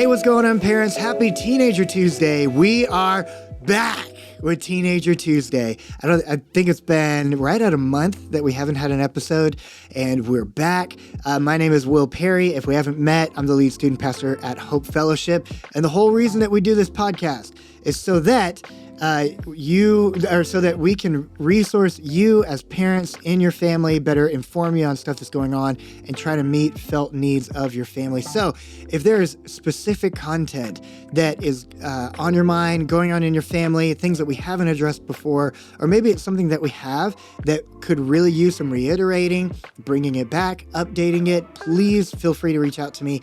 Hey, what's going on, parents? Happy Teenager Tuesday. We are back with Teenager Tuesday. I think it's been right at a month that we haven't had an episode, and we're back. My name is Will Perry. If we haven't met, I'm the lead student pastor at Hope Fellowship, and the whole reason that we do this podcast is so that so that we can resource you as parents in your family, better inform you on stuff that's going on, and try to meet felt needs of your family. So if there is specific content that is on your mind, going on in your family, things that we haven't addressed before, or maybe it's something that we have that could really use some reiterating, bringing it back, updating it, please feel free to reach out to me.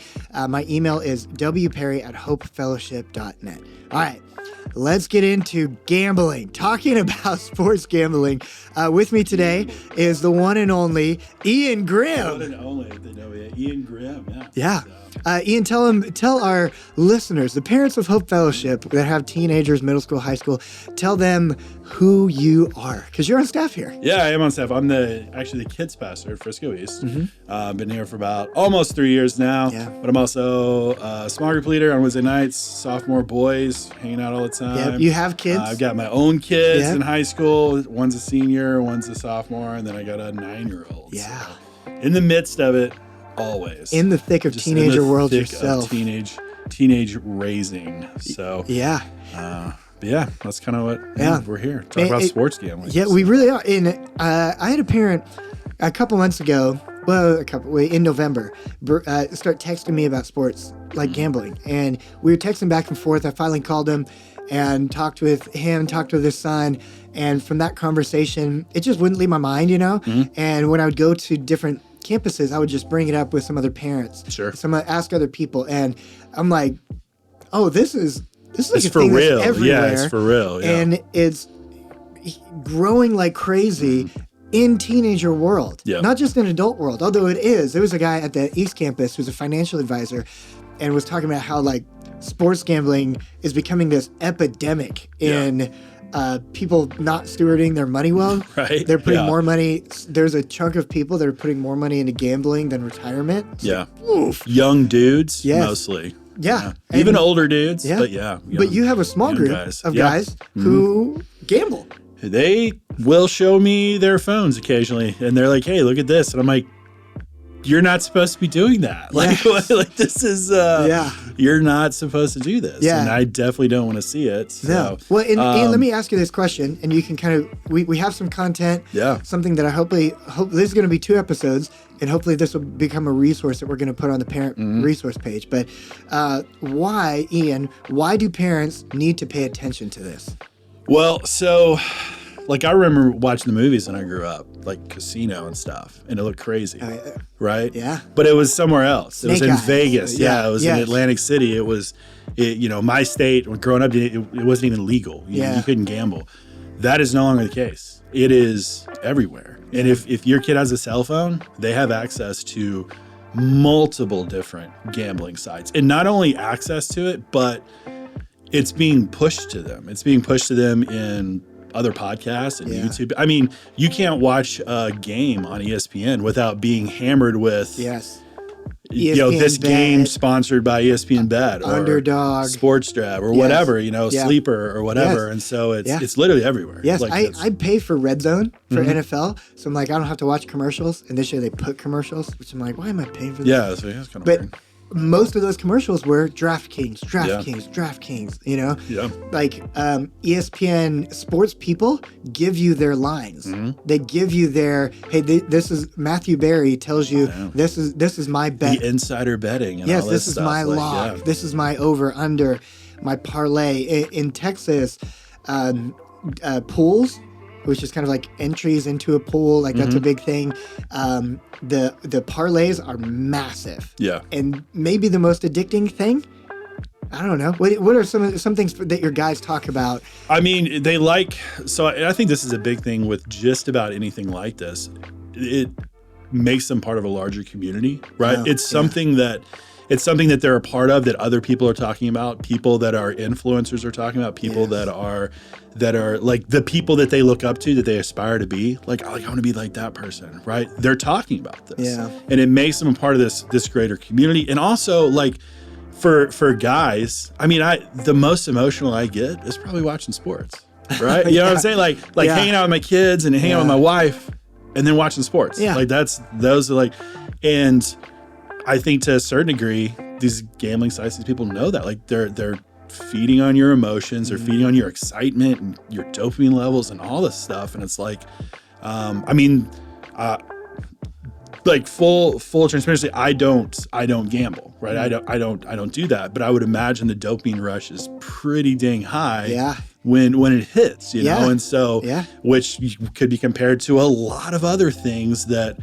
My email is wperry@hopefellowship.net. All right. Let's get into gambling, talking about sports gambling. With me today is the one and only Ian Grimm. One and only, Ian Grimm, Yeah. Ian, tell our listeners, the parents of Hope Fellowship that have teenagers, middle school, high school, tell them who you are, because you're on staff here. Yeah, I am on staff. I'm actually the kids pastor at Frisco East. Been here for about almost 3 years now. Yeah. But I'm also a small group leader on Wednesday nights, sophomore boys, hanging out all the time. Yeah, you have kids? I've got my own kids in high school. One's a senior, one's a sophomore, and then I got a 9-year-old. Yeah. So in the midst of it, always. In the thick of teenager world thick yourself. Of teenage raising. So yeah. Yeah, that's kind of what we're here. Talk about sports gambling. Yeah, we really are. And I had a parent a couple months ago, in November, start texting me about sports, like gambling. And we were texting back and forth. I finally called him and talked with his son. And from that conversation, it just wouldn't leave my mind, And when I would go to different campuses, I would just bring it up with some other parents. Sure. Ask other people. And I'm like, oh, this is like a for thing real. That's everywhere. Yeah, it's for real. Yeah. And it's growing like crazy in teenager world, not just in adult world, although it is. There was a guy at the East Campus who's a financial advisor and was talking about how like sports gambling is becoming this epidemic in people not stewarding their money well. Right. They're putting more money. There's a chunk of people that are putting more money into gambling than retirement. Like, young dudes, Yes. mostly. Yeah. Even older dudes, but But you have a small group of guys who gamble. They will show me their phones occasionally, and they're like, hey, look at this. And I'm like, you're not supposed to be doing that. Like this is, you're not supposed to do this. Yeah. And I definitely don't want to see it. So, No. Well, and Ian, let me ask you this question, and you can kind of, we have some content, something that I hope this is going to be 2 episodes, and hopefully this will become a resource that we're going to put on the parent resource page. But why, Ian, why do parents need to pay attention to this? Well, so like I remember watching the movies when I grew up, like Casino and stuff, and it looked crazy, right? Yeah. But it was somewhere else. It was in Vegas. Yeah, it was in Atlantic City. It was, my state. When growing up, it wasn't even legal. You couldn't gamble. That is no longer the case. It is everywhere. And if your kid has a cell phone, they have access to multiple different gambling sites, and not only access to it, but it's being pushed to them. It's being pushed to them in other podcasts and YouTube. I mean, you can't watch a game on ESPN without being hammered with, this Bet, game sponsored by ESPN Bet or Underdog, Sports Drab or whatever, Sleeper or whatever. And so it's literally everywhere. Yes, like I pay for Red Zone for NFL, so I'm like, I don't have to watch commercials. And this year they put commercials, which I'm like, why am I paying for this? Yeah, that's kind of weird. Most of those commercials were DraftKings, Yeah. Like ESPN sports people give you their lines. They give you their, hey, this is Matthew Berry tells you this is my bet. The insider betting and yes, all this this is stuff. my log. This is my over under, my parlay. In Texas, pools, which is kind of like entries into a pool, like that's a big thing. The parlays are massive. Yeah. And maybe the most addicting thing, I don't know. What are some things that your guys talk about? I mean, so I think this is a big thing with just about anything like this. It makes them part of a larger community, right? It's something that they're a part of, that other people are talking about, people that are influencers are talking about, people that are like the people that they look up to, that they aspire to be. Like, I want to be like that person, right? They're talking about this. Yeah. And it makes them a part of this greater community. And also, like, for guys, I mean, the most emotional I get is probably watching sports, right? You know what I'm saying? Like hanging out with my kids and hanging out with my wife, and then watching sports. Yeah. Like those are like, and I think to a certain degree, these gambling sites, these people know that, like they're feeding on your emotions, they're feeding on your excitement and your dopamine levels and all this stuff, and it's like, like full transparency, I don't gamble, right? I don't do that, but I would imagine the dopamine rush is pretty dang high when it hits, you know, and so which could be compared to a lot of other things that,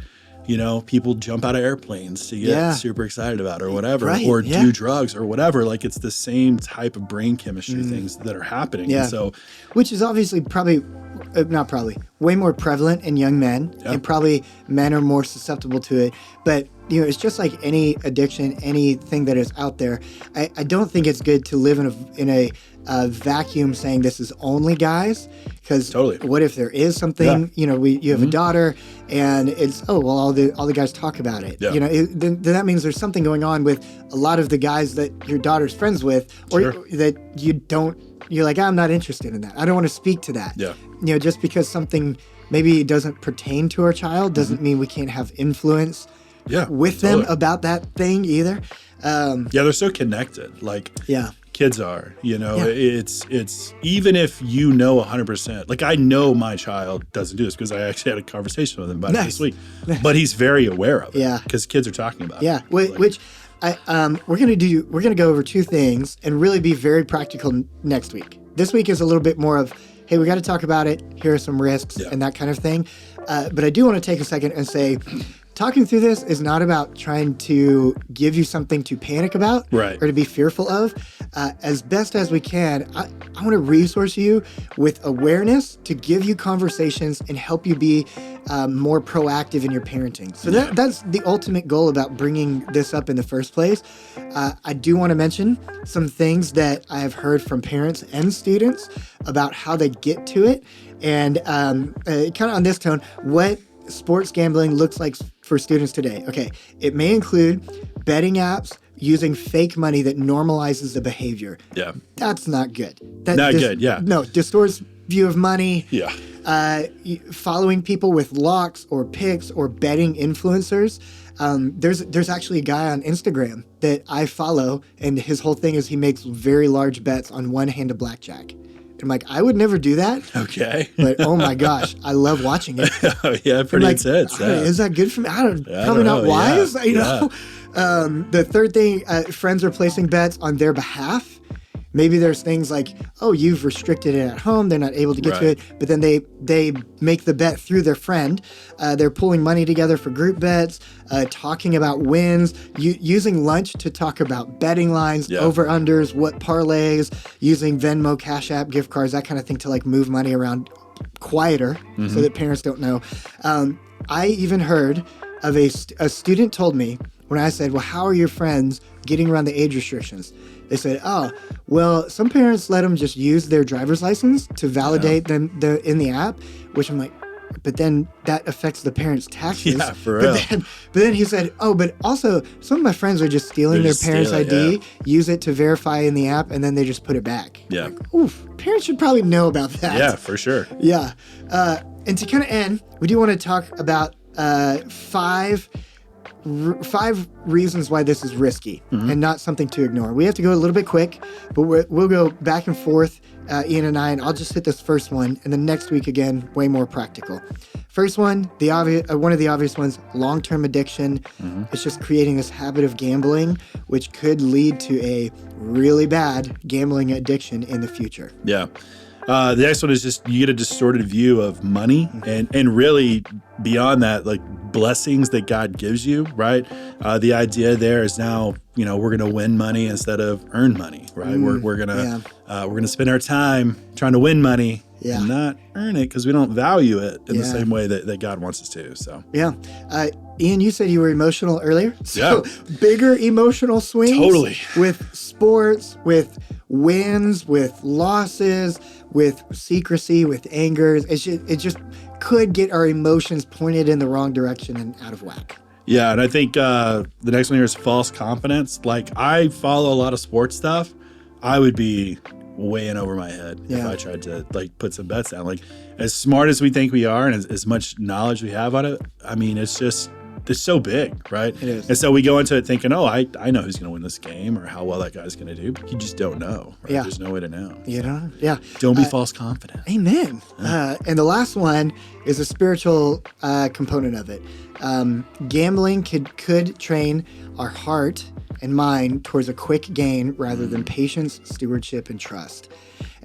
you know, people jump out of airplanes to get super excited about or whatever, or do drugs or whatever. Like it's the same type of brain chemistry things that are happening. Yeah. And so, which is obviously way more prevalent in young men, and probably men are more susceptible to it. But, you know, it's just like any addiction, anything that is out there. I don't think it's good to live in a vacuum saying this is only guys, because what if there is something, you know, you have a daughter and it's, all the guys talk about it. You know, then that means there's something going on with a lot of the guys that your daughter's friends with, or that you're like, I'm not interested in that. I don't want to speak to that. You know, just because something maybe doesn't pertain to our child doesn't mean we can't have influence with them about that thing either. They're so connected. Like, kids are, you know, it's even if you know 100%, like I know my child doesn't do this because I actually had a conversation with him about it this week, but he's very aware of it because kids are talking about it. Which we're gonna go over two things and really be very practical next week. This week is a little bit more of, hey, we got to talk about it. Here are some risks and that kind of thing. But I do want to take a second and say, talking through this is not about trying to give you something to panic about or to be fearful of. As best as we can, I want to resource you with awareness to give you conversations and help you be more proactive in your parenting. So that's the ultimate goal about bringing this up in the first place. I do want to mention some things that I have heard from parents and students about how they get to it. And kind of on this tone, what sports gambling looks like for students today. Okay, it may include betting apps using fake money that normalizes the behavior. That's not good. No, distorts view of money. Following people with locks or picks or betting influencers. There's actually a guy on Instagram that I follow, and his whole thing is he makes very large bets on one hand of blackjack. I'm like, I would never do that. Okay. But oh my gosh, I love watching it. Pretty intense. Is that good for me? Probably not wise. You know. The third thing, friends are placing bets on their behalf. Maybe there's things like, you've restricted it at home. They're not able to get to it. But then they make the bet through their friend. They're pulling money together for group bets, talking about wins, using lunch to talk about betting lines, over-unders, what parlays, using Venmo, Cash App, gift cards, that kind of thing to like move money around quieter so that parents don't know. I even heard of a student told me when I said, well, how are your friends getting around the age restrictions? They said, some parents let them just use their driver's license to validate them in the app, which I'm like, but then that affects the parents' taxes. For real. But then he said, but also some of my friends are just stealing their parents' ID, use it to verify in the app, and then they just put it back. Like, oof, parents should probably know about that. Yeah, for sure. Yeah. And to kind of end, we do want to talk about five reasons why this is risky and not something to ignore. We have to go a little bit quick, but we'll go back and forth, Ian and I, and I'll just hit this first one, and then next week again, way more practical. First one, one of the obvious ones, long-term addiction. It's just creating this habit of gambling, which could lead to a really bad gambling addiction in the future. The next one is just you get a distorted view of money and really beyond that, like blessings that God gives you, right? The idea there is now, we're going to win money instead of earn money, right? We're going to spend our time trying to win money and not earn it because we don't value it in the same way that God wants us to. So Ian, you said you were emotional earlier. So bigger emotional swings with sports, with wins, with losses, with secrecy, with anger. It just could get our emotions pointed in the wrong direction and out of whack. Yeah, and I think the next one here is false confidence. Like, I follow a lot of sports stuff. I would be way in over my head if I tried to like put some bets down. Like, as smart as we think we are and as much knowledge we have on it, I mean, it's so big, right? It is. And so we go into it thinking, oh, I know who's going to win this game or how well that guy's going to do. But you just don't know. Right? Yeah. There's no way to know. You know? Yeah. Don't be false confident. Amen. And the last one is a spiritual component of it. Gambling could train our heart and mind towards a quick gain rather than patience, stewardship, and trust.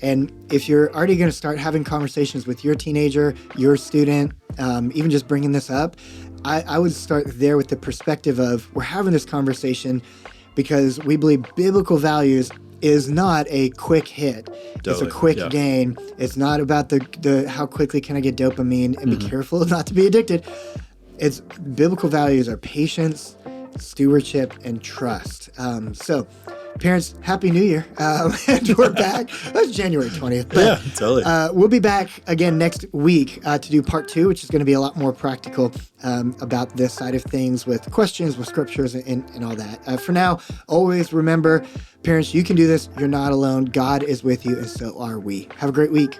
And if you're already going to start having conversations with your teenager, your student, even just bringing this up, I would start there with the perspective of we're having this conversation because we believe biblical values is not a quick hit. Totally. It's a quick gain. It's not about the how quickly can I get dopamine and be careful not to be addicted. It's biblical values are patience, stewardship, and trust. So parents, Happy New Year. And we're back. That's January 20th. But, yeah, totally. We'll be back again next week to do part 2, which is going to be a lot more practical about this side of things with questions, with scriptures, and all that. For now, always remember, parents, you can do this. You're not alone. God is with you, and so are we. Have a great week.